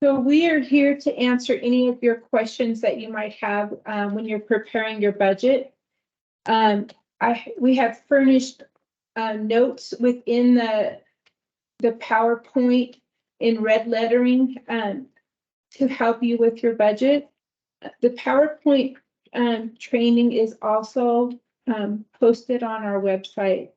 So we are here to answer any of your questions that you might have when you're preparing your budget. We have furnished notes within the PowerPoint in red lettering to help you with your budget. The PowerPoint training is also posted on our website.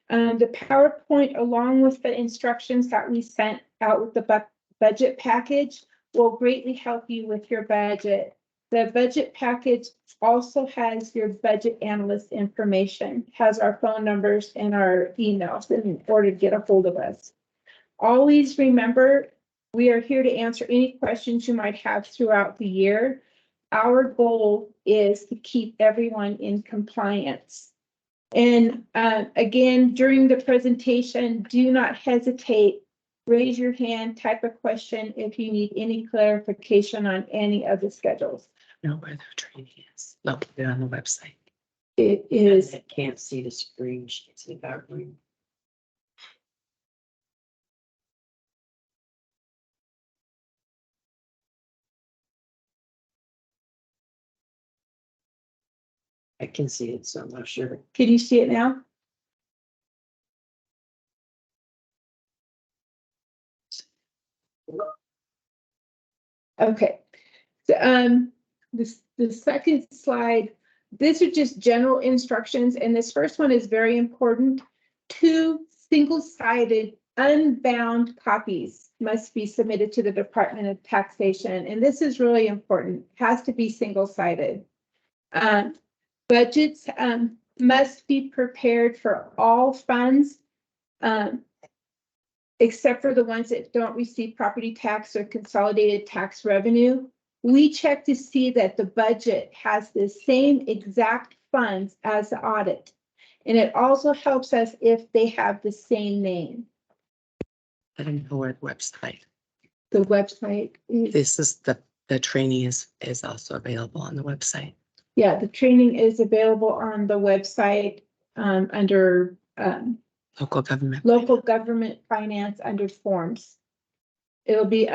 The PowerPoint, along with the instructions that we sent out with the budget package, will greatly help you with your budget. The budget package also has your budget analyst information, has our phone numbers and our emails in order to get a hold of us. Always remember, we are here to answer any questions you might have throughout the year. Our goal is to keep everyone in compliance. And again, during the presentation, do not hesitate. Raise your hand, type a question if you need any clarification on any of the schedules. Know where the training is. Located on the website. It is. I can't see the screen. She can see the PowerPoint. I can see it, so I'm not sure. Can you see it now? Okay. So, the second slide, these are just general instructions, and this first one is very important. 2 single-sided unbound copies must be submitted to the Department of Taxation, and this is really important. It has to be single-sided. Budgets must be prepared for all funds, except for the ones that don't receive property tax or consolidated tax revenue. We check to see that the budget has the same exact funds as the audit. And it also helps us if they have the same name. I don't know where the website. The website is, This is the training is also available on the website. yeah, the training is available on the website under Local government. local government finance under forms. It'll be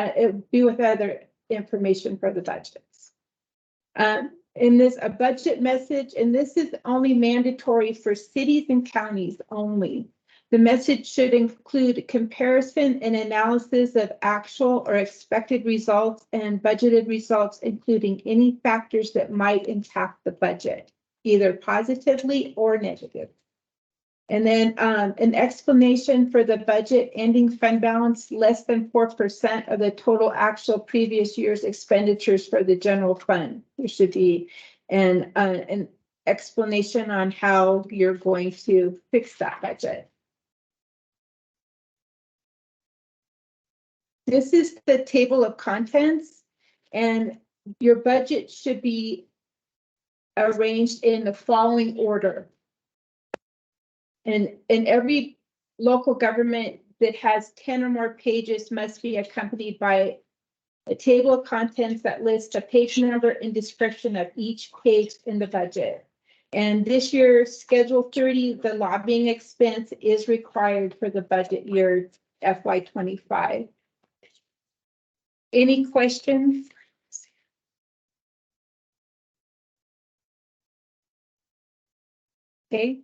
with other information for the budgets. In this, a budget message, and this is only mandatory for cities and counties only. The message should include a comparison and analysis of actual or expected results and budgeted results, including any factors that might impact the budget, either positively or negative. And then an explanation for the budget ending fund balance less than 4% of the total actual previous year's expenditures for the general fund. There should be an explanation on how you're going to fix that budget. This is the table of contents, and your budget should be arranged in the following order. And in every local government that has 10 or more pages must be accompanied by a table of contents that lists a page number and description of each page in the budget. And this year, Schedule 30, the lobbying expense is required for the budget year FY25. Any questions? Okay.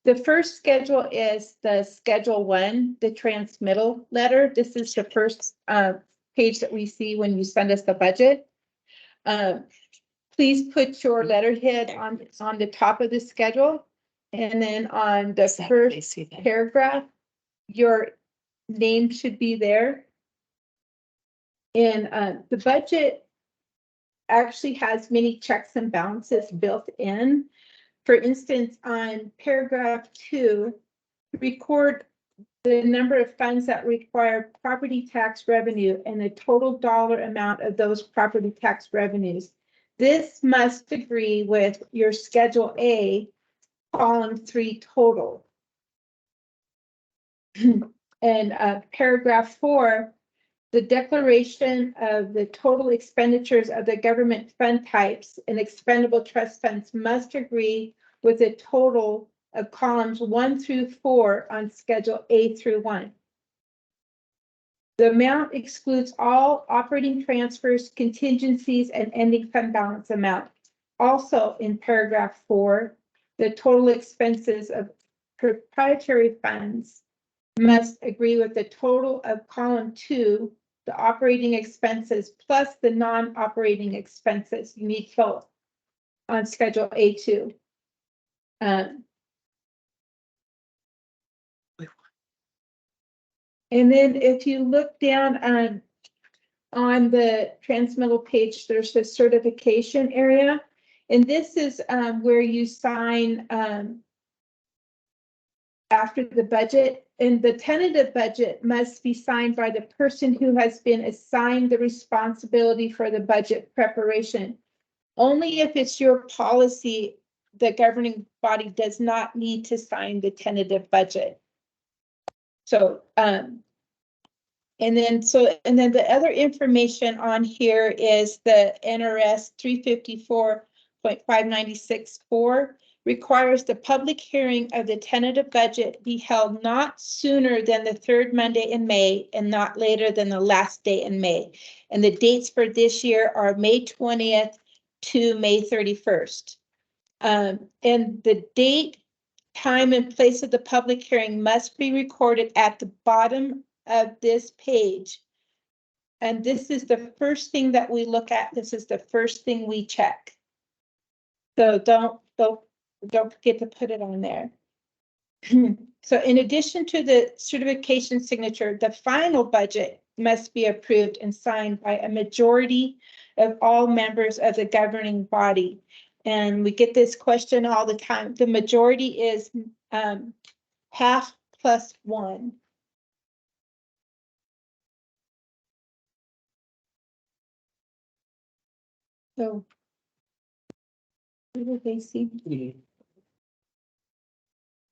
The first schedule is the Schedule 1, the transmittal letter. This is the first page that we see when you send us the budget. Please put your letterhead on the top of the schedule. And then on the first paragraph, your name should be there. And the budget actually has many checks and balances built in. For instance, on paragraph 2, record the number of funds that require property tax revenue and the total dollar amount of those property tax revenues. This must agree with your Schedule A, column 3 total. And paragraph 4, the declaration of the total expenditures of the government fund types and expendable trust funds must agree with the total of columns 1 through 4 on Schedule A through 1. The amount excludes all operating transfers, contingencies, and ending fund balance amount. Also in paragraph 4, the total expenses of proprietary funds must agree with the total of column 2, the operating expenses plus the non-operating expenses. You need both on Schedule A2. And then if you look down on the transmittal page, there's the certification area. And this is where you sign after the budget. And the tentative budget must be signed by the person who has been assigned the responsibility for the budget preparation. Only if it's your policy, the governing body does not need to sign the tentative budget. So, and then the other information on here is the NRS 354.596.4 requires the public hearing of the tentative budget be held not sooner than the third Monday in May and not later than the last day in May. And the dates for this year are May 20th to May 31st. And the date, time, and place of the public hearing must be recorded at the bottom of this page. And this is the first thing that we look at. This is the first thing we check. So don't forget to put it on there. So in addition to the certification signature, the final budget must be approved and signed by a majority of all members of the governing body. And we get this question all the time. The majority is half plus 1. So, what do they see?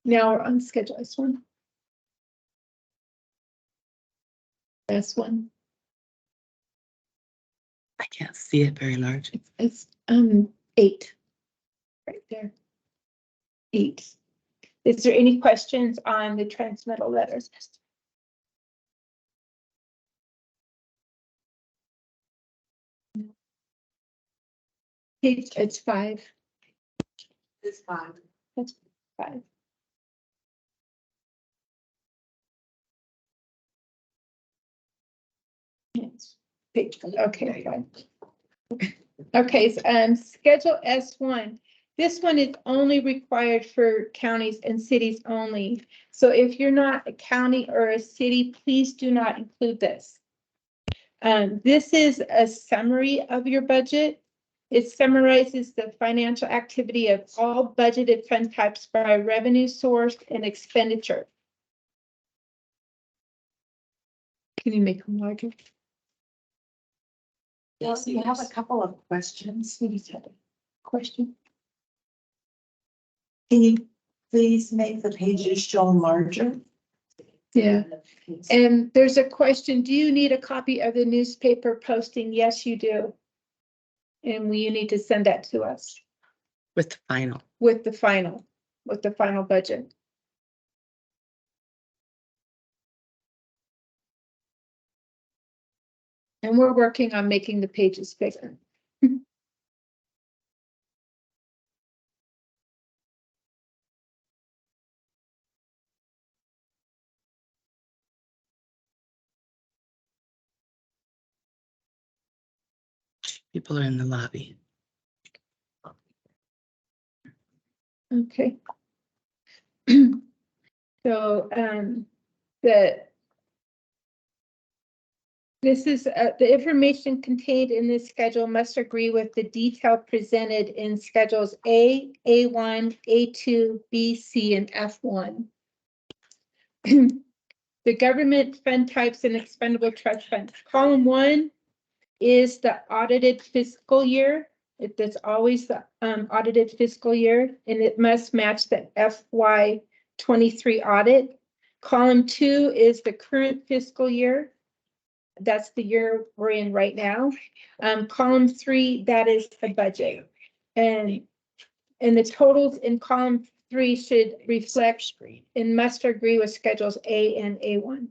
Now we're on Schedule S1. S1. I can't see it very large. It's 8. Right there. 8. Is there any questions on the transmittal letters? It's 5. It's 5. That's 5. Yes. Okay, fine. Okay, so, Schedule S1. This one is only required for counties and cities only. So if you're not a county or a city, please do not include this. This is a summary of your budget. It summarizes the financial activity of all budgeted fund types by revenue source and expenditure. Can you make them larger? Yes, you have a couple of questions. Question. Can you please make the pages show larger? Yeah. And there's a question, do you need a copy of the newspaper posting? Yes, you do. And you need to send that to us With the final. with the final budget. And we're working on making the pages bigger. People are in the lobby. Okay. So, this is the information contained in this schedule must agree with the detail presented in schedules A, A1, A2, B, C, and F1. The government fund types and expendable trust funds. Column 1 is the audited fiscal year. That's always the audited fiscal year, and it must match the FY23 audit. Column 2 is the current fiscal year. That's the year we're in right now. Column 3, that is the budget. And the totals in column 3 should reflect and must agree with schedules A and A1.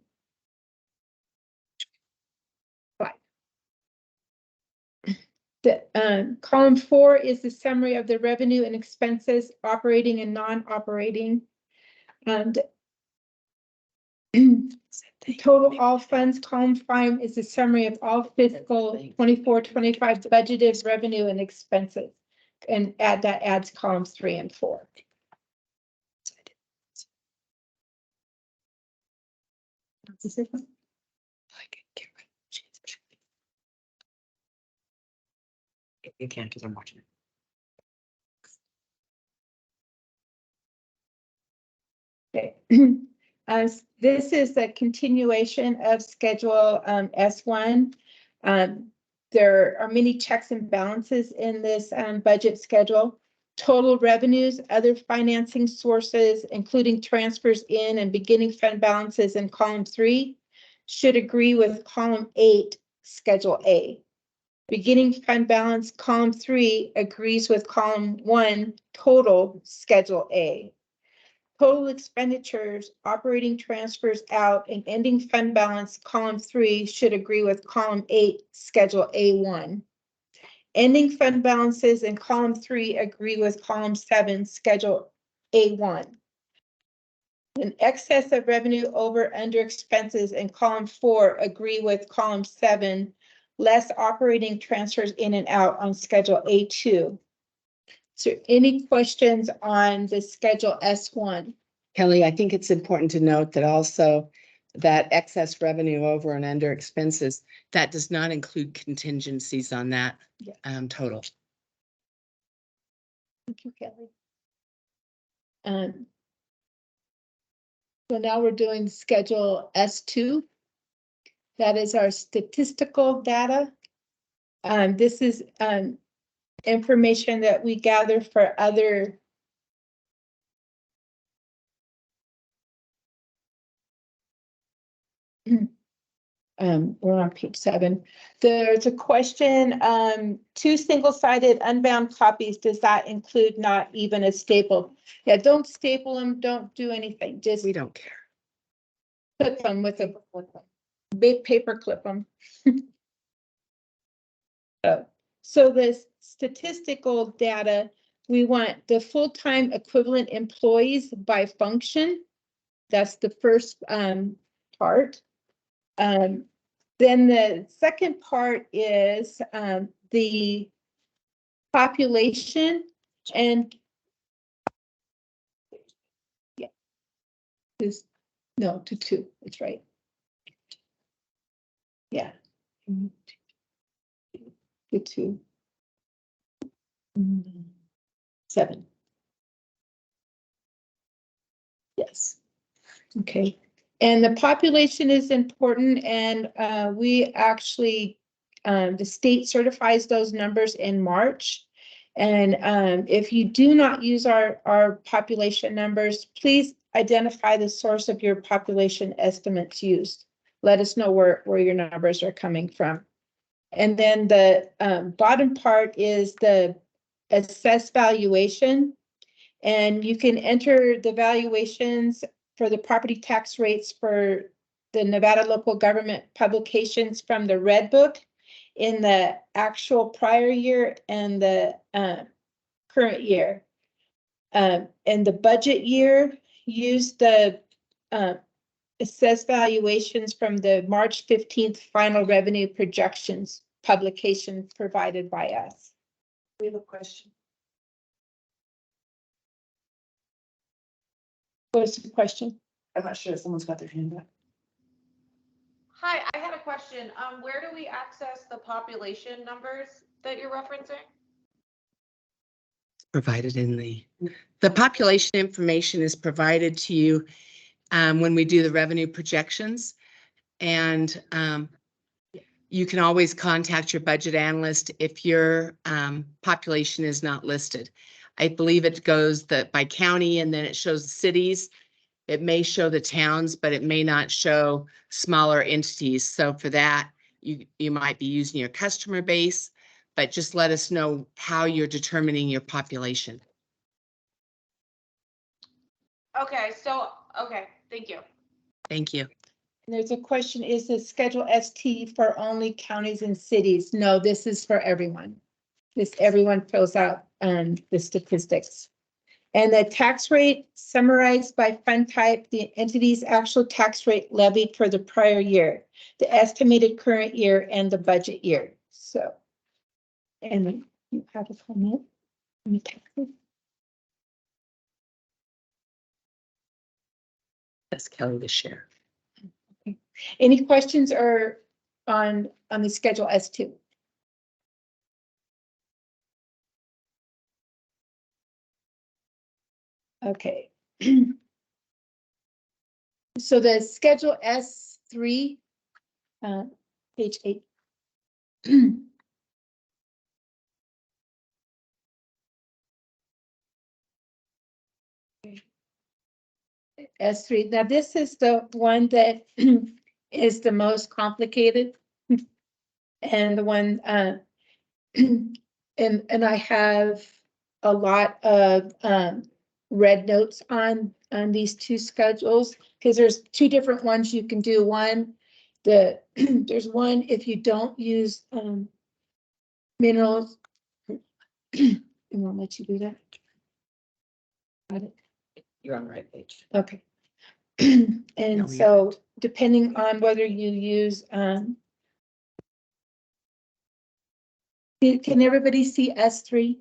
The column 4 is the summary of the revenue and expenses, operating and non-operating. And total all funds, column 5 is the summary of all fiscal 24-25 budgeted revenue and expenses. And that adds columns 3 and 4. You can't because I'm watching it. Okay. This is a continuation of schedule S1. There are many checks and balances in this budget schedule. Total revenues, other financing sources, including transfers in and beginning fund balances in column 3, should agree with column 8, schedule A. Beginning fund balance, column 3, agrees with column 1, total, schedule A. Total expenditures, operating transfers out, and ending fund balance, column 3, should agree with column 8, schedule A1. Ending fund balances in column 3 agree with column 7, schedule A1. An excess of revenue over under expenses in column 4 agree with column 7, less operating transfers in and out on schedule A2. So any questions on the schedule S1? Kelly, I think it's important to note that also that excess revenue over and under expenses, that does not include contingencies on that Yeah. Total. Thank you, Kelly. So now we're doing schedule S2. That is our statistical data. This is information that we gather for other we're on page 7. There's a question, 2 single-sided unbound copies, does that include not even a staple? Yeah, don't staple them, don't do anything, just We don't care. clip them with a big paper clip them. So the statistical data, we want the full-time equivalent employees by function. That's the first part. Then the second part is the population and yeah, this no to 2. That's right. Yeah, to 2. 7. Yes. Okay. And the population is important, and we actually, the state certifies those numbers in March. And if you do not use our population numbers, please identify the source of your population estimates used. Let us know where your numbers are coming from. And then the bottom part is the assessed valuation. And you can enter the valuations for the property tax rates for the Nevada local government publications from the Red Book in the actual prior year and the current year. And the budget year, use the assessed valuations from the March 15th final revenue projections publication provided by us. We have a question. What's the question? I'm not sure if someone's got their hand up. Hi, I had a question. Where do we access the population numbers that you're referencing? Provided in the population information is provided to you when we do the revenue projections. And you can always contact your budget analyst if your population is not listed. I believe it goes by county, and then it shows the cities. It may show the towns, but it may not show smaller entities. So for that, you might be using your customer base, but just let us know how you're determining your population. Okay, so, okay, thank you. Thank you. And there's a question, is the Schedule ST for only counties and cities? No, this is for everyone. This, everyone fills out, the statistics. And the tax rate summarized by fund type, the entity's actual tax rate levied for the prior year, the estimated current year, and the budget year. So, and then you have a comment on the tax rate? That's Kelly to share. Any questions or on the Schedule S2? Okay. So the Schedule S3, page 8. S3, now this is the one that is the most complicated. And the one, and I have a lot of red notes on these two schedules, because there's two different ones you can do. One, there's one if you don't use minerals. It won't let you do that. Got it. You're on the right page. Okay. No, And we so depending on whether you use, can everybody see S3?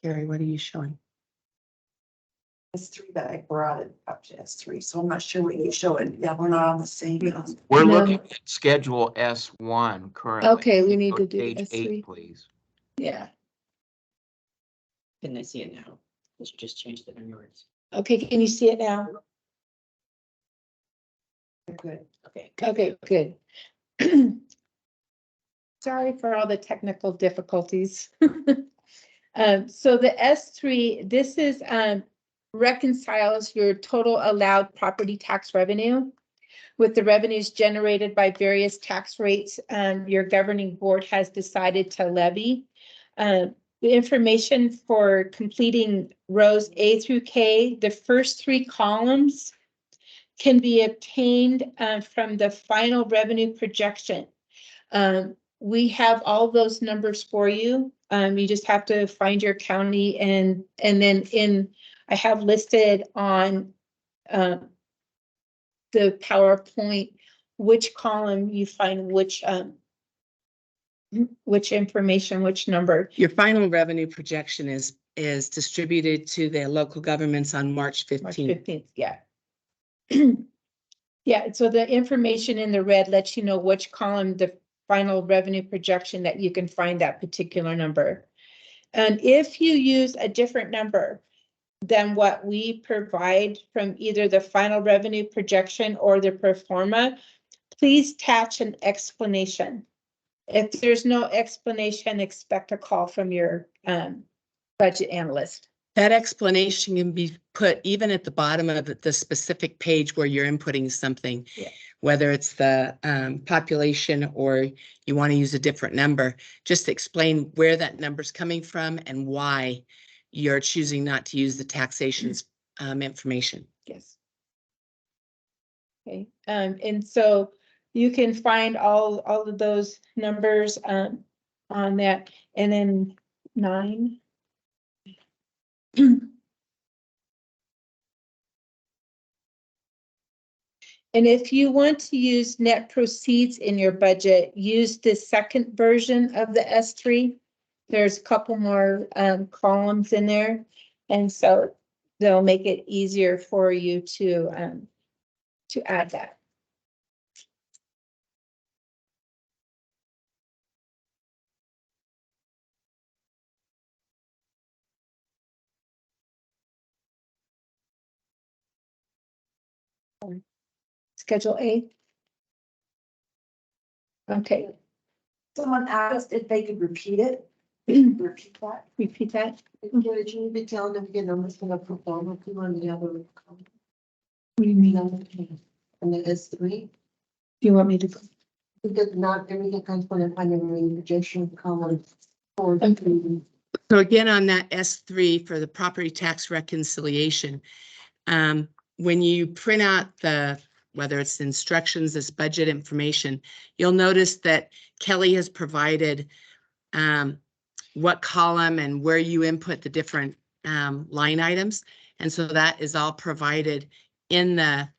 Carrie, what are you showing? S3, but I brought it up to S3, so I'm not sure what you show it. Yeah, we're not on the same. We're No. looking at Schedule S1 currently. Okay, we need Go to do Page S3. 8, please. Yeah. Can I see it now? Because you just changed it on yours. Okay, can you see it now? Good. Okay. Okay, good. Sorry for all the technical difficulties. So the S3, this is reconciles your total allowed property tax revenue with the revenues generated by various tax rates your governing board has decided to levy. The information for completing rows A through K, the first three columns can be obtained from the final revenue projection. We have all those numbers for you. You just have to find your county and then I have listed on the PowerPoint which column you find which information, which number. Your final revenue projection is distributed to the local governments on March March 15th. 15th, yeah. Yeah, so the information in the red lets you know which column the final revenue projection that you can find that particular number. And if you use a different number than what we provide from either the final revenue projection or the pro forma, please attach an explanation. If there's no explanation, expect a call from your budget analyst. That explanation can be put even at the bottom of the specific page where you're inputting something. Yeah. Whether it's the population or you want to use a different number, just explain where that number's coming from and why you're choosing not to use the taxation's information. Yes. Okay, and so you can find all of those numbers on that, and then 9. And if you want to use net proceeds in your budget, use the second version of the S3. There's a couple more columns in there, and so they'll make it easier for you to add that. Schedule A. Okay. Someone asked if they could repeat it. Repeat that. Repeat that. Could you be telling them again, I'm just gonna perform a few on the other. What do you mean? And it is 3. Do you want me to? Because not everything comes from the final projection column. Or Okay. So again, on that S3 for the property tax reconciliation, when you print out whether it's the instructions, this budget information, you'll notice that Kelly has provided what column and where you input the different line items. And so that is all provided in the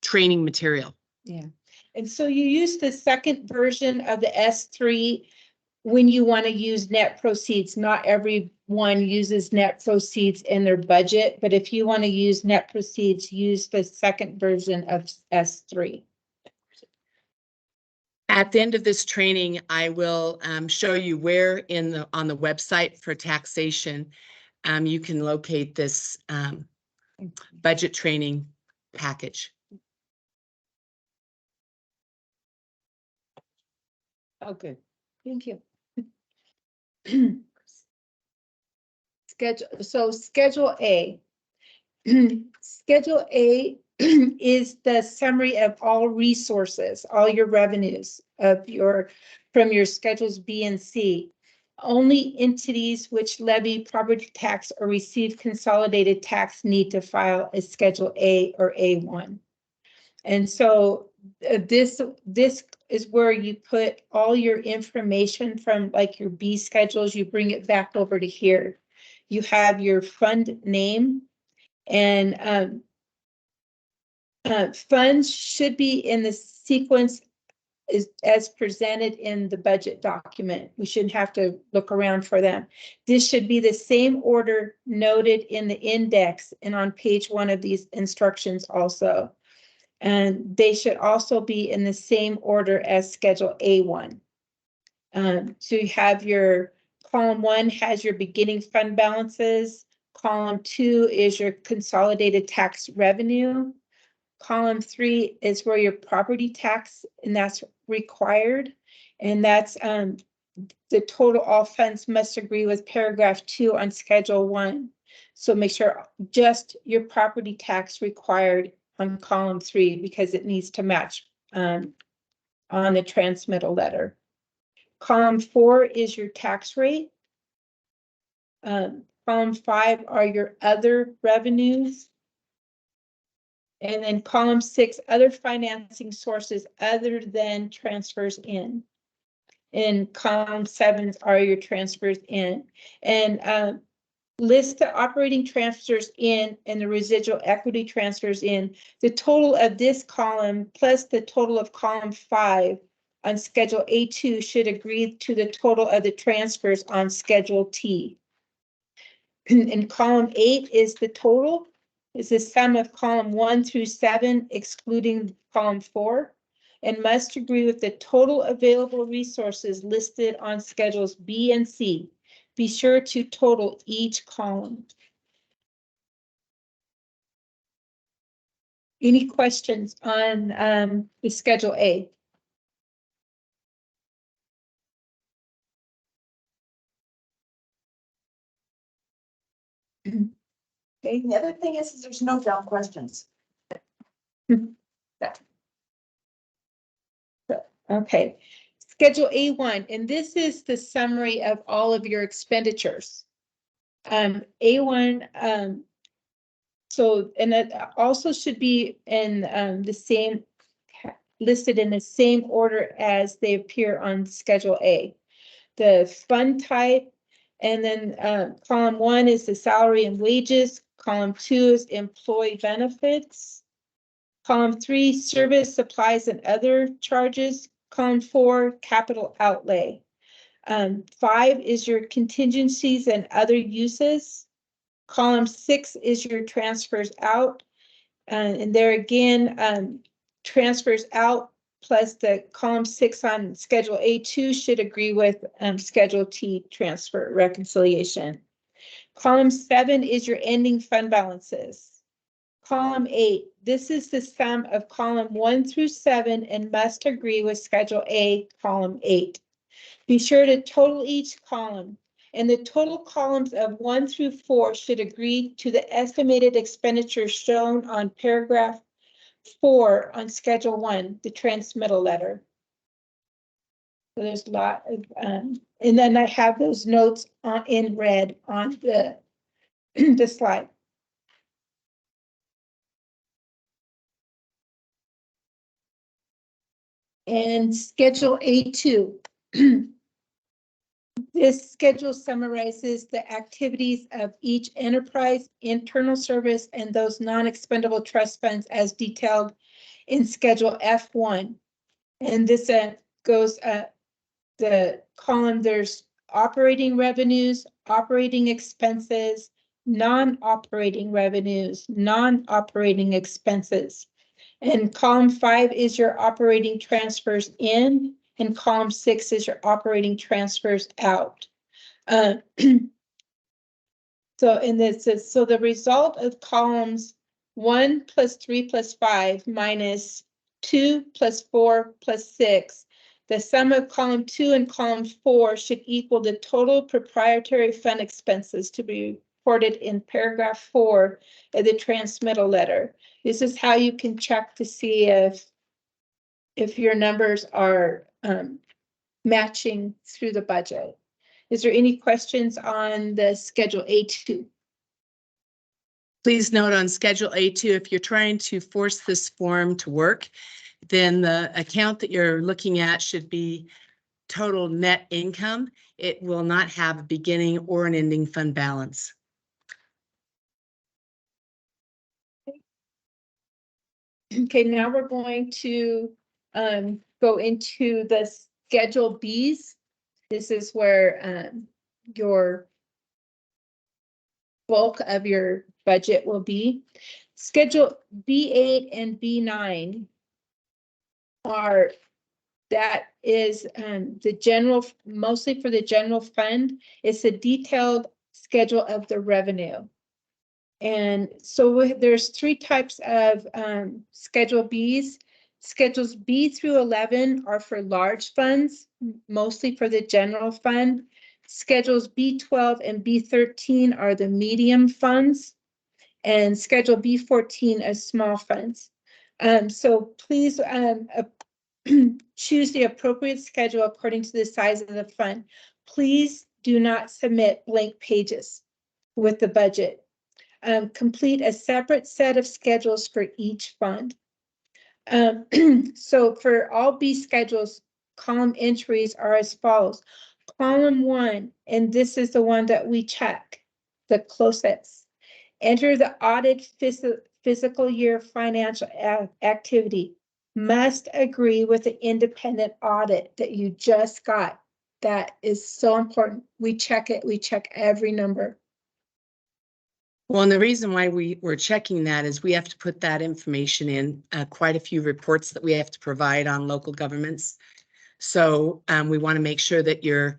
training material. Yeah. And so you use the second version of the S3 when you want to use net proceeds. Not everyone uses net proceeds in their budget, but if you want to use net proceeds, use the second version of S3. At the end of this training, I will show you where on the website for taxation, you can locate this budget training package. Oh, good. Thank you. Schedule A. Schedule A is the summary of all resources, all your revenues from your schedules B and C. Only entities which levy property tax or receive consolidated tax need to file a Schedule A or A1. And so this is where you put all your information from, like your B schedules, you bring it back over to here. You have your fund name, and funds should be in the sequence as presented in the budget document. We shouldn't have to look around for them. This should be the same order noted in the index and on page 1 of these instructions also. And they should also be in the same order as Schedule A1. So you have your column 1 has your beginning fund balances. Column 2 is your consolidated tax revenue. Column 3 is where your property tax, and that's required. And that's the total all funds must agree with paragraph 2 on Schedule 1. So make sure just your property tax required on column 3 because it needs to match on the transmittal letter. Column 4 is your tax rate. Column 5 are your other revenues. And then column 6, other financing sources other than transfers in. And column 7 are your transfers in. And list the operating transfers in and the residual equity transfers in. The total of this column plus the total of column 5 on Schedule A2 should agree to the total of the transfers on Schedule T. And column 8 is the total. Is the sum of column 1 through 7, excluding column 4, and must agree with the total available resources listed on schedules B and C. Be sure to total each column. Any questions on the Schedule A? Okay. The other thing is there's no dumb questions. Okay. Schedule A1, and this is the summary of all of your expenditures. A1, so, and it also should be in the same, listed in the same order as they appear on Schedule A. The fund type, and then column 1 is the salary and wages. Column 2 is employee benefits. Column 3, service, supplies, and other charges. Column 4, capital outlay. 5 is your contingencies and other uses. Column 6 is your transfers out. And there again, transfers out plus the column 6 on Schedule A2 should agree with Schedule T transfer reconciliation. Column 7 is your ending fund balances. Column 8, this is the sum of column 1 through 7 and must agree with Schedule A, column 8. Be sure to total each column, and the total columns of 1 through 4 should agree to the estimated expenditures shown on paragraph 4 on Schedule 1, the transmittal letter. So there's a lot of, and then I have those notes on, in red on the, the slide. And Schedule A2. This schedule summarizes the activities of each enterprise, internal service, and those non-expendable trust funds as detailed in Schedule F1. And this goes the column, there's operating revenues, operating expenses, non-operating revenues, non-operating expenses. And column 5 is your operating transfers in, and column 6 is your operating transfers out. So in this, so the result of columns 1 plus 3 plus 5 minus 2 plus 4 plus 6, the sum of column 2 and column 4 should equal the total proprietary fund expenses to be reported in paragraph 4 of the transmittal letter. This is how you can check to see if your numbers are matching through the budget. Is there any questions on the Schedule A2? Please note on Schedule A2, if you're trying to force this form to work, then the account that you're looking at should be total net income. It will not have a beginning or an ending fund balance. Okay, now we're going to go into the Schedule Bs. This is where your bulk of your budget will be. Schedule B8 and B9 are, that is the general, mostly for the general fund. It's a detailed schedule of the revenue. And so there's 3 types of Schedule Bs. Schedules B through 11 are for large funds, mostly for the general fund. Schedules B12 and B13 are the medium funds, and Schedule B14 is small funds. So please choose the appropriate schedule according to the size of the fund. Please do not submit blank pages with the budget. Complete a separate set of schedules for each fund. So for all B schedules, column entries are as follows. Column 1, and this is the one that we check the closest. Enter the audit fiscal year financial activity. Must agree with the independent audit that you just got. That is so important. We check it. We check every number. Well, and the reason why we're checking that is we have to put that information in quite a few reports that we have to provide on local governments. So we want to make sure that your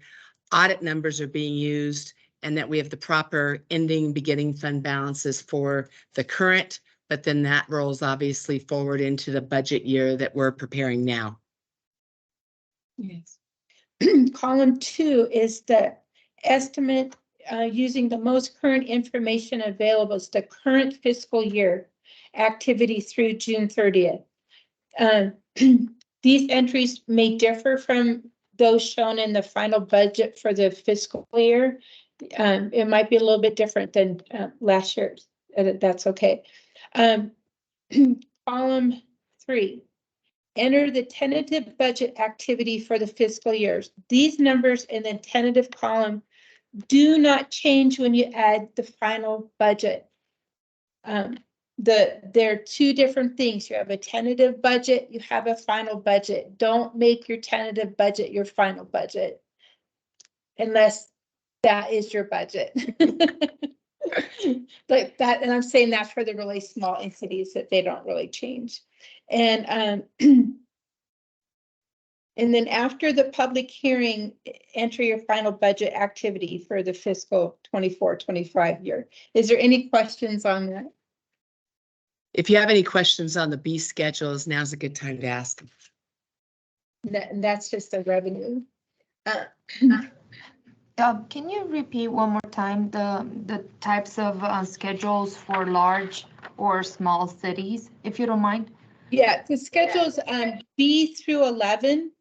audit numbers are being used and that we have the proper ending, beginning fund balances for the current, but then that rolls obviously forward into the budget year that we're preparing now. Yes. Column 2 is the estimate using the most current information available. It's the current fiscal year activity through June 30th. These entries may differ from those shown in the final budget for the fiscal year. It might be a little bit different than last year's. That's okay. Column 3. Enter the tentative budget activity for the fiscal years. These numbers in the tentative column do not change when you add the final budget. They're 2 different things. You have a tentative budget, you have a final budget. Don't make your tentative budget your final budget unless that is your budget. Like that, and I'm saying that for the really small entities that they don't really change. And and then after the public hearing, enter your final budget activity for the fiscal 24-25 year. Is there any questions on that? If you have any questions on the B schedules, now's a good time to ask them. And that's just the revenue. Can you repeat one more time the types of schedules for large or small cities, if you don't mind? Yeah, the schedules B through 11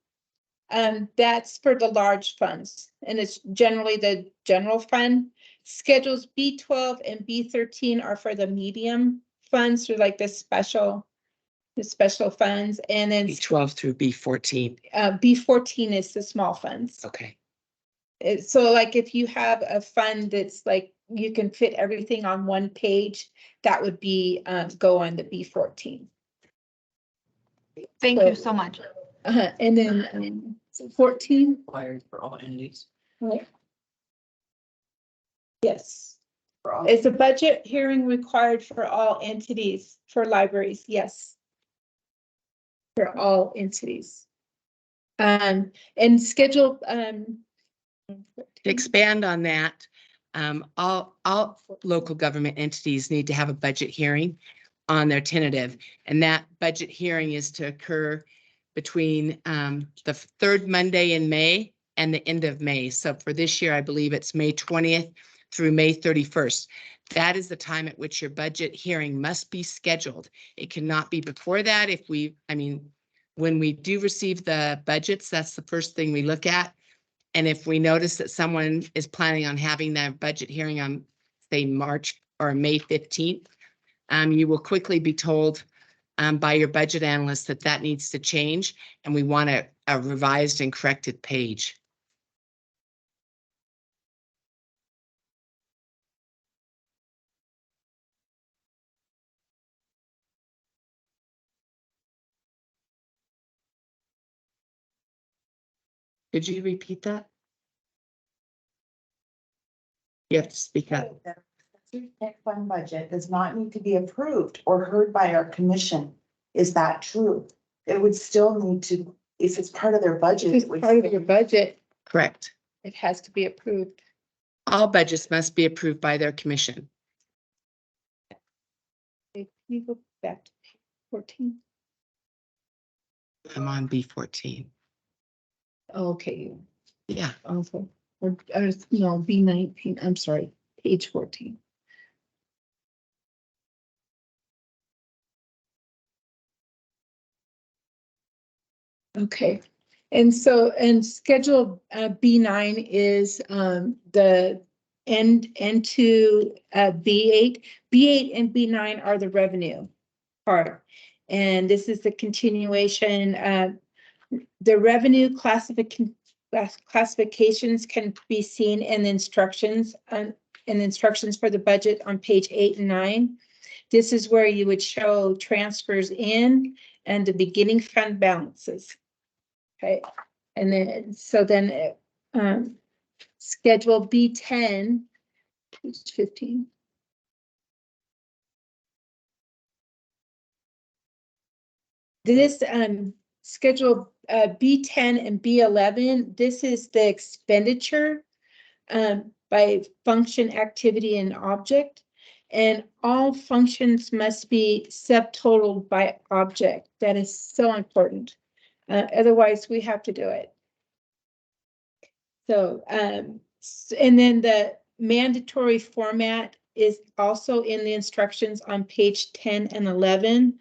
That's for the large funds, and it's generally the general fund. Schedules B12 and B13 are for the medium funds, or like the special funds, and then B12 through B14. B14 is the small funds. Okay. So like if you have a fund that's like, you can fit everything on one page, that would be, go on the B14. Thank you so much. And then 14, Required for all entities. right? Yes. Is a budget hearing required for all entities, for libraries? Yes. For all entities. And schedule, To expand on that, all local government entities need to have a budget hearing on their tentative. And that budget hearing is to occur between the third Monday in May and the end of May. So for this year, I believe it's May 20th through May 31st. That is the time at which your budget hearing must be scheduled. It cannot be before that. When we do receive the budgets, that's the first thing we look at. And if we notice that someone is planning on having their budget hearing on, say, March or May 15th, you will quickly be told by your budget analyst that that needs to change, and we want a revised and corrected page. Could you repeat that? You have to speak up. The tech fund budget does not need to be approved or heard by our commission. Is that true? It would still need to, if it's part of their budget. If it it's would part of still- your budget, Correct. it has to be approved. All budgets must be approved by their commission. If you go back to page 14. I'm on B14. Okay. Yeah. Also, or no, B19, I'm sorry, page 14. Okay, and so, and schedule B9 is the end to B8. B8 and B9 are the revenue part. And this is the continuation. The revenue classifications can be seen in the instructions for the budget on page 8 and 9. This is where you would show transfers in and the beginning fund balances. Okay, and then schedule B10, page 15. This schedule B10 and B11, this is the expenditure by function, activity, and object. And all functions must be subtotaled by object. That is so important. Otherwise, we have to do it. So, and then the mandatory format is also in the instructions on page 10 and 11.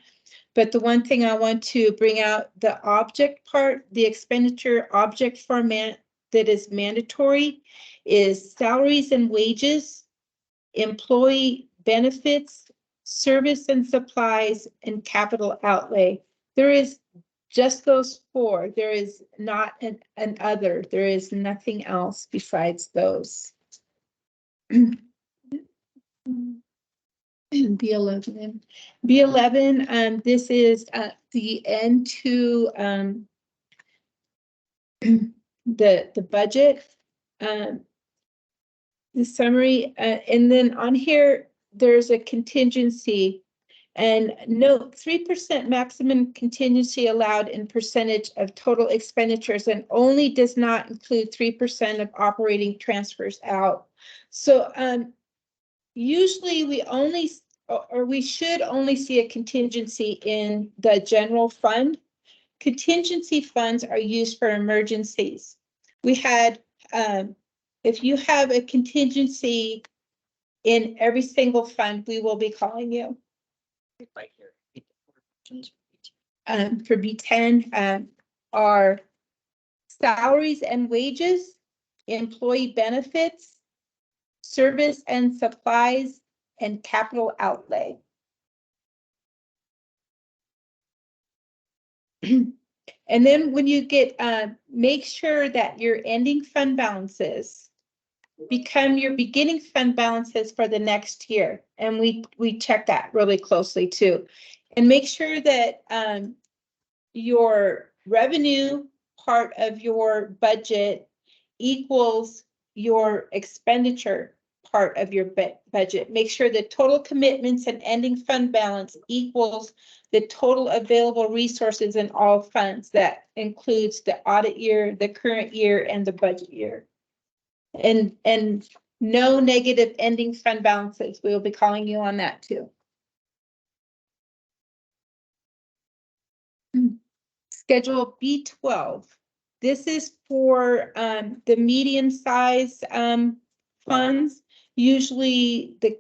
But the one thing I want to bring out, the object part, the expenditure object format that is mandatory is salaries and wages, employee benefits, service and supplies, and capital outlay. There is just those four. There is not an other. There is nothing else besides those. B11. B11, this is the end to the budget, the summary, and then on here, there's a contingency. And note 3% maximum contingency allowed in percentage of total expenditures, and only does not include 3% of operating transfers out. So usually we should only see a contingency in the general fund. Contingency funds are used for emergencies. We had, if you have a contingency in every single fund, we will be calling you. Right here. For B10, our salaries and wages, employee benefits, service and supplies, and capital outlay. And then when you get, make sure that your ending fund balances become your beginning fund balances for the next year. And we check that really closely too. And make sure that your revenue part of your budget equals your expenditure part of your budget. Make sure the total commitments and ending fund balance equals the total available resources in all funds. That includes the audit year, the current year, and the budget year. And no negative ending fund balances. We'll be calling you on that too. Schedule B12. This is for the medium size funds. Usually the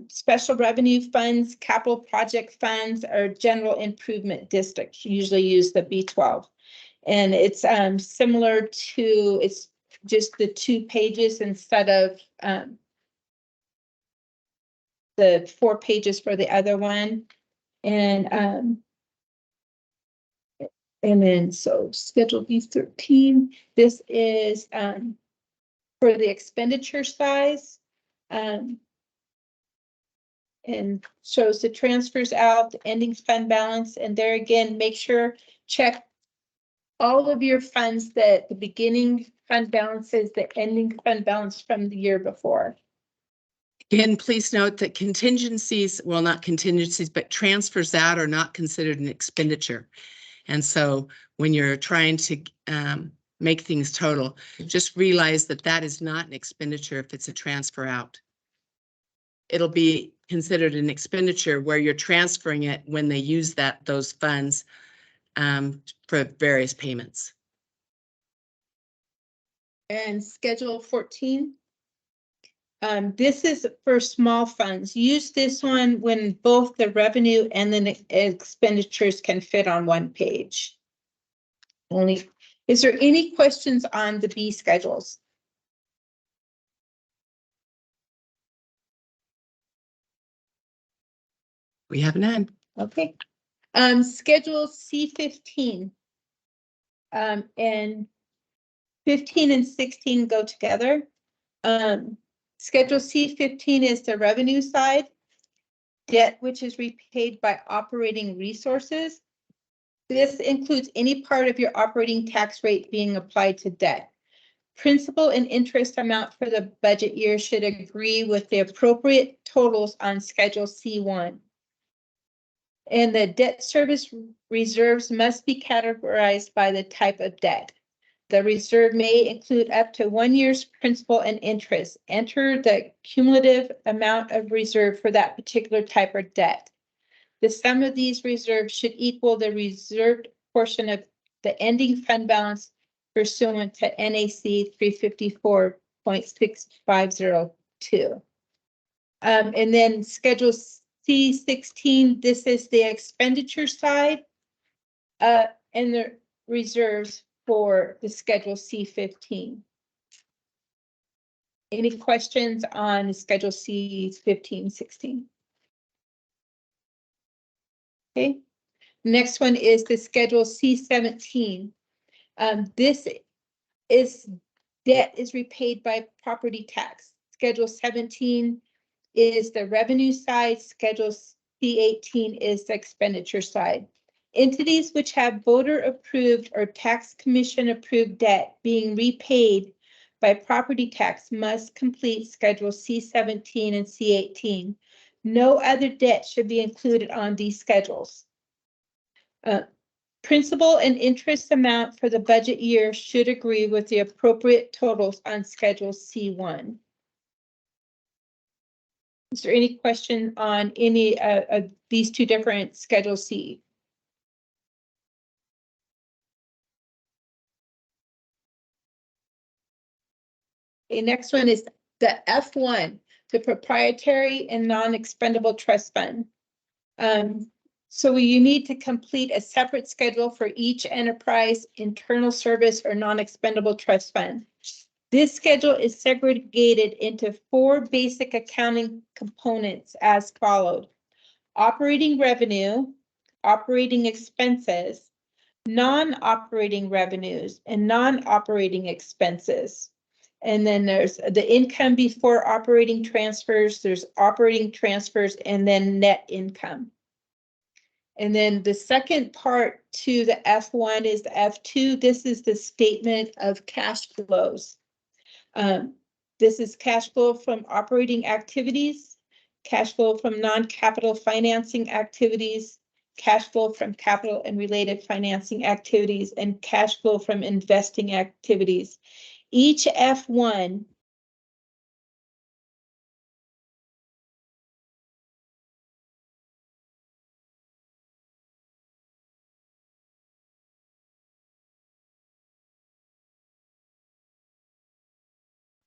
special revenue funds, capital project funds, or general improvement districts usually use the B12. And it's similar to, it's just the 2 pages instead of the 4 pages for the other one. And then so Schedule B13, this is for the expenditure size. And shows the transfers out, the ending fund balance, and there again, make sure, check all of your funds, that the beginning fund balances, the ending fund balance from the year before. Again, please note that contingencies, well, not contingencies, but transfers out are not considered an expenditure. And so when you're trying to make things total, just realize that that is not an expenditure if it's a transfer out. It'll be considered an expenditure where you're transferring it when they use those funds for various payments. And Schedule 14. This is for small funds. Use this one when both the revenue and the expenditures can fit on one page. Only, is there any questions on the B schedules? We have none. Okay. Schedule C15. And 15 and 16 go together. Schedule C15 is the revenue side. Debt which is repaid by operating resources. This includes any part of your operating tax rate being applied to debt. Principal and interest amount for the budget year should agree with the appropriate totals on Schedule C1. And the debt service reserves must be categorized by the type of debt. The reserve may include up to 1 year's principal and interest. Enter the cumulative amount of reserve for that particular type of debt. The sum of these reserves should equal the reserved portion of the ending fund balance pursuant to NAC 354.6502. And then Schedule C16, this is the expenditure side and the reserves for the Schedule C15. Any questions on Schedule C15, 16? Okay, next one is the Schedule C17. This is debt is repaid by property tax. Schedule 17 is the revenue side. Schedule C18 is the expenditure side. Entities which have voter approved or tax commission approved debt being repaid by property tax must complete Schedule C17 and C18. No other debt should be included on these schedules. Principal and interest amount for the budget year should agree with the appropriate totals on Schedule C1. Is there any question on any of these two different Schedule C? Okay, next one is the F1, the proprietary and non-expendable trust fund. So you need to complete a separate schedule for each enterprise, internal service, or non-expendable trust fund. This schedule is segregated into 4 basic accounting components as followed: operating revenue, operating expenses, non-operating revenues, and non-operating expenses. And then there's the income before operating transfers, there's operating transfers, and then net income. And then the second part to the F1 is the F2. This is the statement of cash flows. This is cash flow from operating activities, cash flow from non-capital financing activities, cash flow from capital and related financing activities, and cash flow from investing activities. Each F1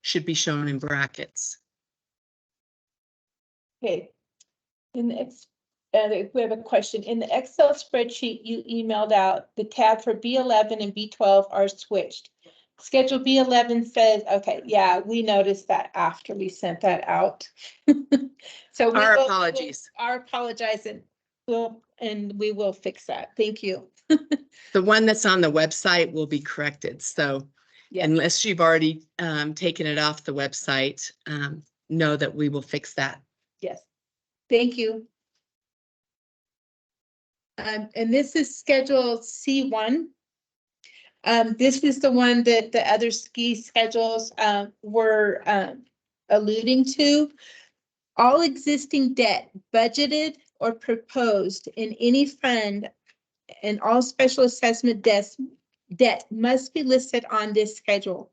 should be shown in brackets. Okay. In the we have a question. In the Excel spreadsheet you emailed out, the tab for B11 and B12 are switched. Schedule B11 says, okay, yeah, we noticed that after we sent that out. So Our apologies. Our apologizing. We will fix that. Thank you. The one that's on the website will be corrected. So Yeah. unless you've already taken it off the website, know that we will fix that. Yes. Thank you. And this is schedule C1. This is the one that the other ski schedules were alluding to. All existing debt budgeted or proposed in any fund and all special assessment debt must be listed on this schedule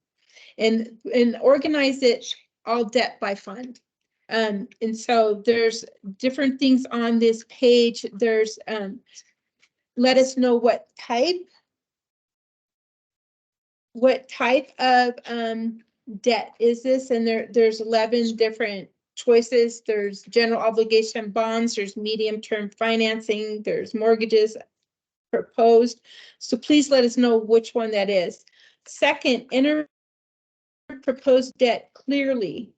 and organize it all debt by fund. And so there's different things on this page. There's let us know what type of debt is this, and there's 11 different choices. There's general obligation bonds, there's medium-term financing, there's mortgages proposed. So please let us know which one that is. Second, enter proposed debt clearly.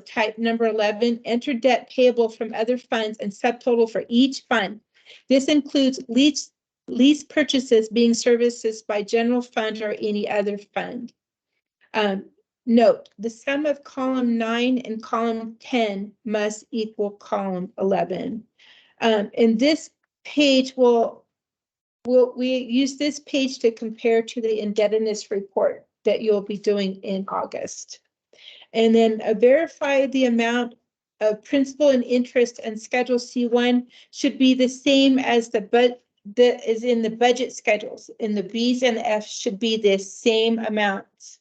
Type number 11, enter debt payable from other funds and subtotal for each fund. This includes lease purchases being serviced by general fund or any other fund. Note, the sum of column 9 and column 10 must equal column 11. And this page we use this page to compare to the indebtedness report that you'll be doing in August. And then verify the amount of principal and interest and schedule C1 should be the same as that is in the budget schedules. In the B's and the F's should be the same amounts.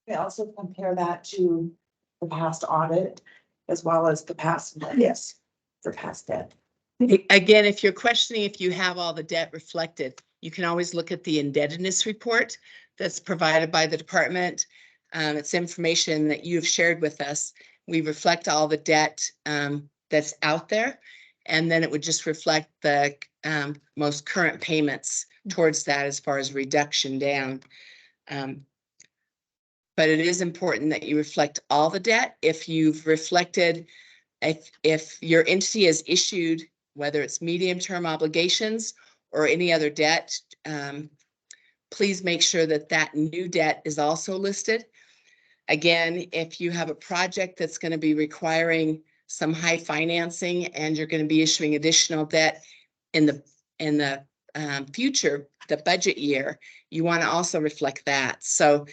We also compare that to the past audit as well as the past. Yes. For past debt. Again, if you're questioning if you have all the debt reflected, you can always look at the indebtedness report that's provided by the department. It's information that you've shared with us. We reflect all the debt that's out there, and then it would just reflect the most current payments towards that as far as reduction down. But it is important that you reflect all the debt. If you've reflected, if your entity has issued, whether it's medium-term obligations or any other debt, please make sure that that new debt is also listed. Again, if you have a project that's going to be requiring some high financing and you're going to be issuing additional debt in the future, the budget year, you want to also reflect that. So,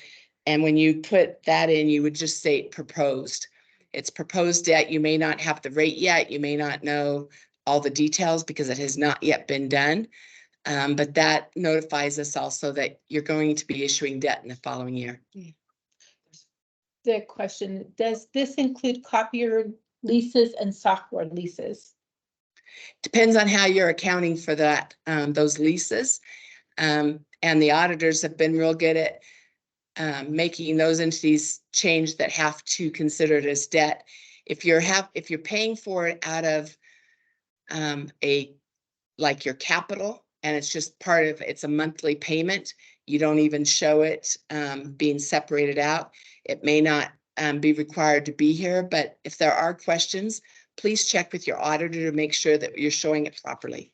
and when you put that in, you would just say proposed. It's proposed debt. You may not have the rate yet. You may not know all the details because it has not yet been done. But that notifies us also that you're going to be issuing debt in the following year. The question, does this include copier leases and software leases? Depends on how you're accounting for that, those leases. And the auditors have been real good at making those entities change that have to consider it as debt. If you're paying for it out of like your capital, and it's just part of, it's a monthly payment. You don't even show it being separated out. It may not be required to be here, but if there are questions, please check with your auditor to make sure that you're showing it properly.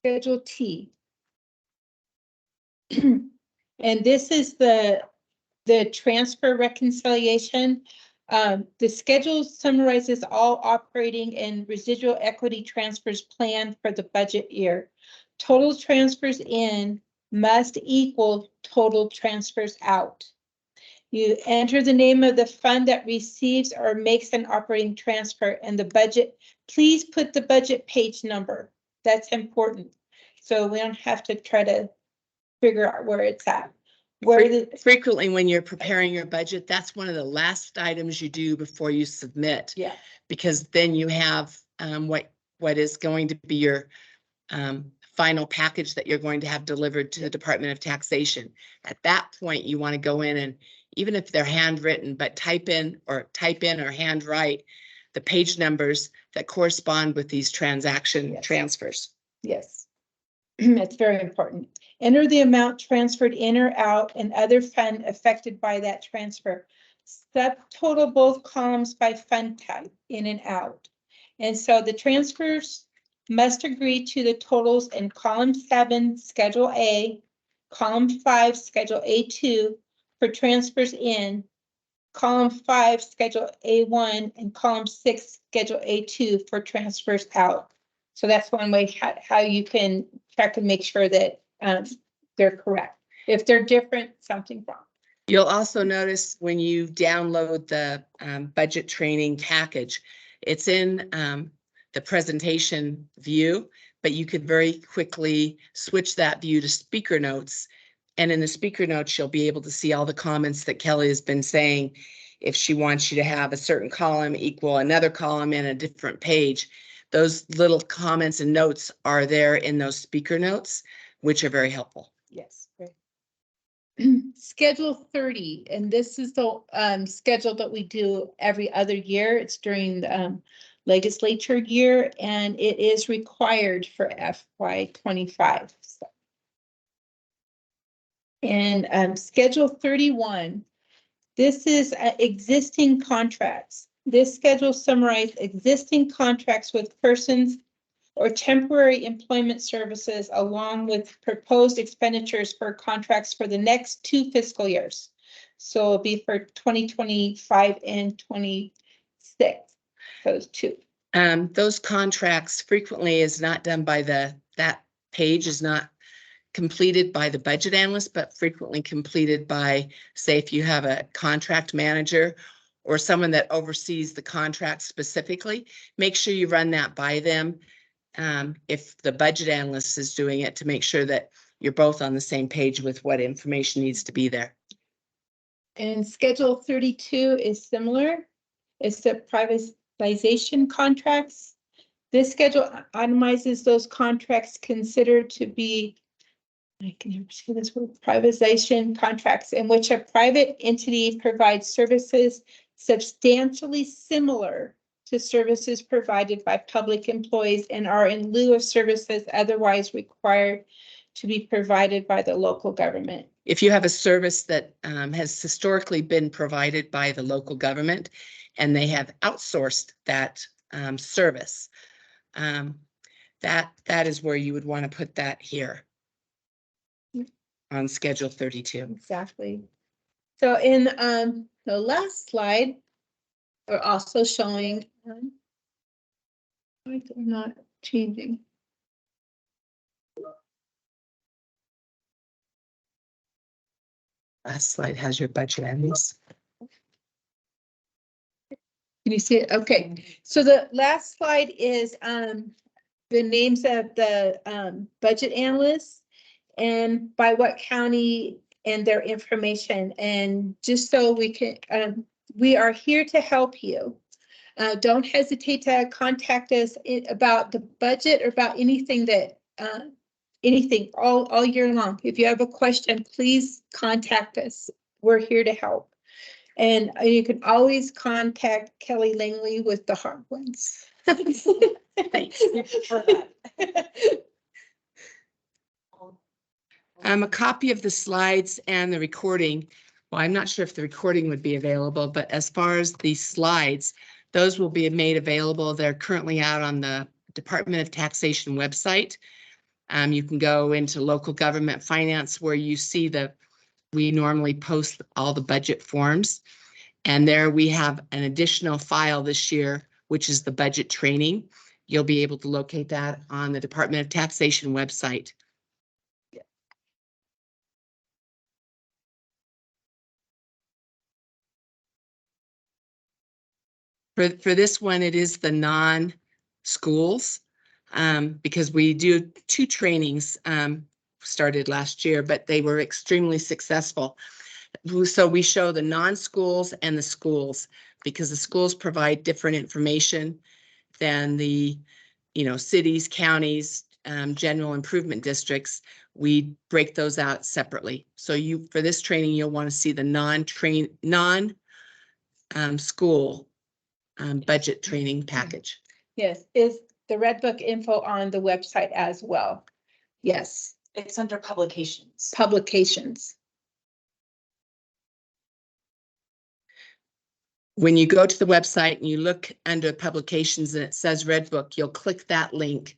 Schedule T. And this is the transfer reconciliation. The schedule summarizes all operating and residual equity transfers planned for the budget year. Total transfers in must equal total transfers out. You enter the name of the fund that receives or makes an operating transfer and the budget. Please put the budget page number. That's important. So we don't have to try to figure out where it's at. Frequently, when you're preparing your budget, that's one of the last items you do before you submit. Yeah. Because then you have what is going to be your final package that you're going to have delivered to the Department of Taxation. At that point, you want to go in and, even if they're handwritten, but type in or handwrite the page numbers that correspond with these transaction transfers. Yes, that's very important. Enter the amount transferred in or out and other fund affected by that transfer. Subtotal both columns by fund type, in and out. And so the transfers must agree to the totals in column 7, Schedule A, column 5, Schedule A2 for transfers in, column 5, Schedule A1, and column 6, Schedule A2 for transfers out. So that's one way how you can check and make sure that they're correct. If they're different, something's wrong. You'll also notice when you download the budget training package, it's in the presentation view, but you could very quickly switch that view to speaker notes. And in the speaker notes, you'll be able to see all the comments that Kelly has been saying. If she wants you to have a certain column equal another column in a different page, those little comments and notes are there in those speaker notes, which are very helpful. Yes. Schedule 30, and this is the schedule that we do every other year. It's during the legislature year, and it is required for FY25. So. And Schedule 31, this is existing contracts. This schedule summarizes existing contracts with persons or temporary employment services along with proposed expenditures for contracts for the next 2 fiscal years. So it'll be for 2025 and 26, those 2. Those contracts frequently is not done by that page is not completed by the budget analyst, but frequently completed by, say, if you have a contract manager or someone that oversees the contract specifically, make sure you run that by them. If the budget analyst is doing it, to make sure that you're both on the same page with what information needs to be there. And Schedule 32 is similar. It's the privatization contracts. This schedule itemizes those contracts considered to be, I can never say this word, privatization contracts in which a private entity provides services substantially similar to services provided by public employees and are in lieu of services otherwise required to be provided by the local government. If you have a service that has historically been provided by the local government and they have outsourced that service, that is where you would want to put that here on Schedule 32. Exactly. So in the last slide, we're also showing why they're not changing. Last slide has your budget ends. Can you see it? Okay, so the last slide is the names of the budget analysts and by what county and their information. And just so we can, we are here to help you. Don't hesitate to contact us about the budget or about anything that anything all year long. If you have a question, please contact us. We're here to help. And you can always contact Kelly Langley with the hard ones. Thanks. For that. A copy of the slides and the recording. Well, I'm not sure if the recording would be available, but as far as the slides, those will be made available. They're currently out on the Department of Taxation website. You can go into local government finance where you see we normally post all the budget forms. And there we have an additional file this year, which is the budget training. You'll be able to locate that on the Department of Taxation website. For this one, it is the non-schools, because we do 2 trainings started last year, but they were extremely successful. So we show the non-schools and the schools, because the schools provide different information than the, cities, counties, general improvement districts. We break those out separately. So for this training, you'll want to see the non-school budget training package. Yes, is the Red Book info on the website as well? Yes, It's under publications. publications. When you go to the website and you look under publications and it says Red Book, you'll click that link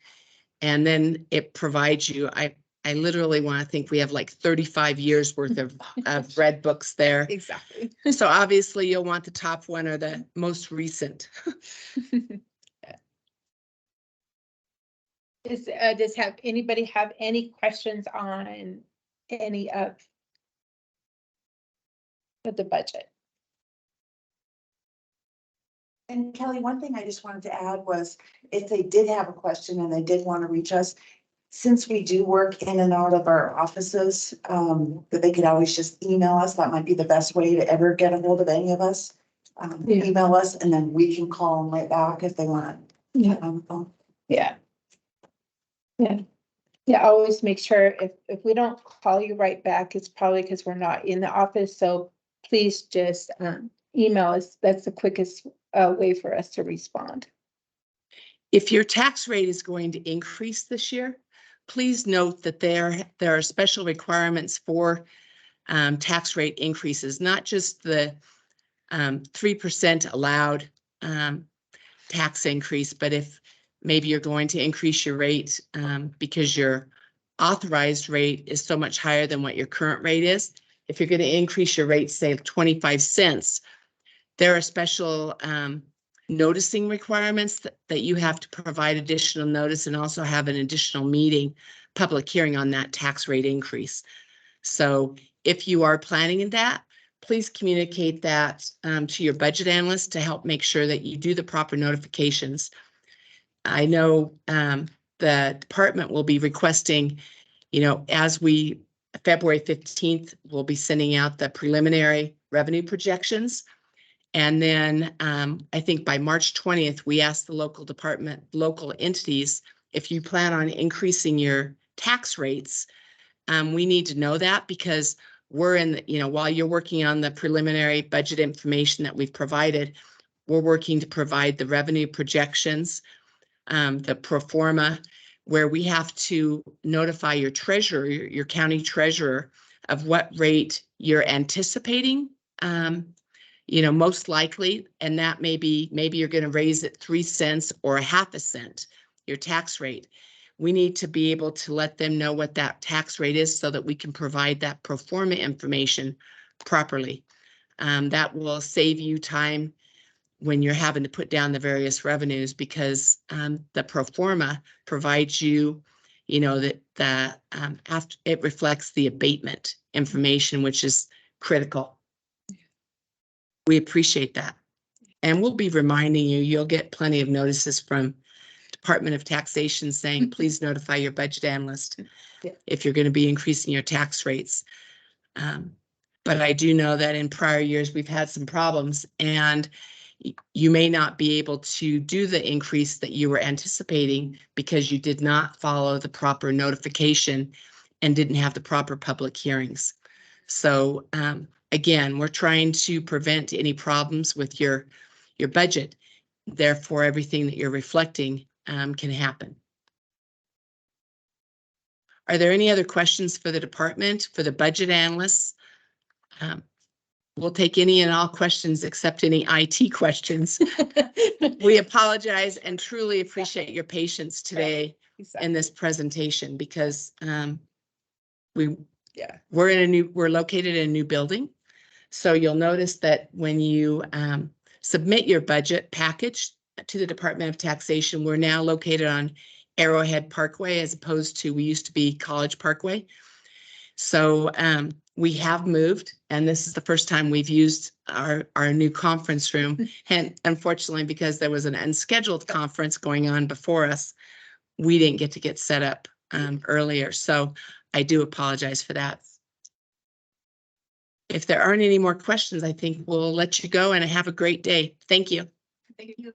and then it provides you, I literally want to think we have like 35 years worth of Red Books there. Exactly. So obviously you'll want the top one or the most recent. Does anybody have any questions on any of the budget? And Kelly, one thing I just wanted to add was if they did have a question and they did want to reach us, since we do work in and out of our offices, that they could always just email us. That might be the best way to ever get a hold of any of us. Yeah. Email us and then we can call them right back if they want. Yeah. Yeah. Yeah. Yeah, always make sure if we don't call you right back, it's probably because we're not in the office. So please just email us. That's the quickest way for us to respond. If your tax rate is going to increase this year, please note that there are special requirements for tax rate increases, not just the 3% allowed tax increase, but if maybe you're going to increase your rate because your authorized rate is so much higher than what your current rate is. If you're going to increase your rate, say 25 cents, there are special noticing requirements that you have to provide additional notice and also have an additional meeting, public hearing on that tax rate increase. So if you are planning in that, please communicate that to your budget analyst to help make sure that you do the proper notifications. I know the department will be requesting, February 15th, we'll be sending out the preliminary revenue projections. And then I think by March 20th, we asked the local entities, if you plan on increasing your tax rates, we need to know that because we're while you're working on the preliminary budget information that we've provided, we're working to provide the revenue projections, the pro forma, where we have to notify your treasurer, your county treasurer, of what rate you're anticipating. Most likely, and that maybe you're going to raise it 3 cents or 0.5 cent, your tax rate. We need to be able to let them know what that tax rate is so that we can provide that pro forma information properly. That will save you time when you're having to put down the various revenues because the pro forma provides you, that after it reflects the abatement information, which is critical. We appreciate that. And we'll be reminding you, you'll get plenty of notices from Department of Taxation saying, please notify your budget analyst if you're going to be increasing your tax rates. But I do know that in prior years, we've had some problems and you may not be able to do the increase that you were anticipating because you did not follow the proper notification and didn't have the proper public hearings. So again, we're trying to prevent any problems with your budget. Therefore, everything that you're reflecting can happen. Are there any other questions for the department, for the budget analysts? We'll take any and all questions except any IT questions. We apologize and truly appreciate your patience today in this presentation because we're located in a new building. So you'll notice that when you submit your budget package to the Department of Taxation, we're now located on Arrowhead Parkway as opposed to, we used to be College Parkway. So we have moved, and this is the first time we've used our new conference room. And unfortunately, because there was an unscheduled conference going on before us, we didn't get set up earlier. So I do apologize for that. If there aren't any more questions, I think we'll let you go and have a great day. Thank you. Thank you.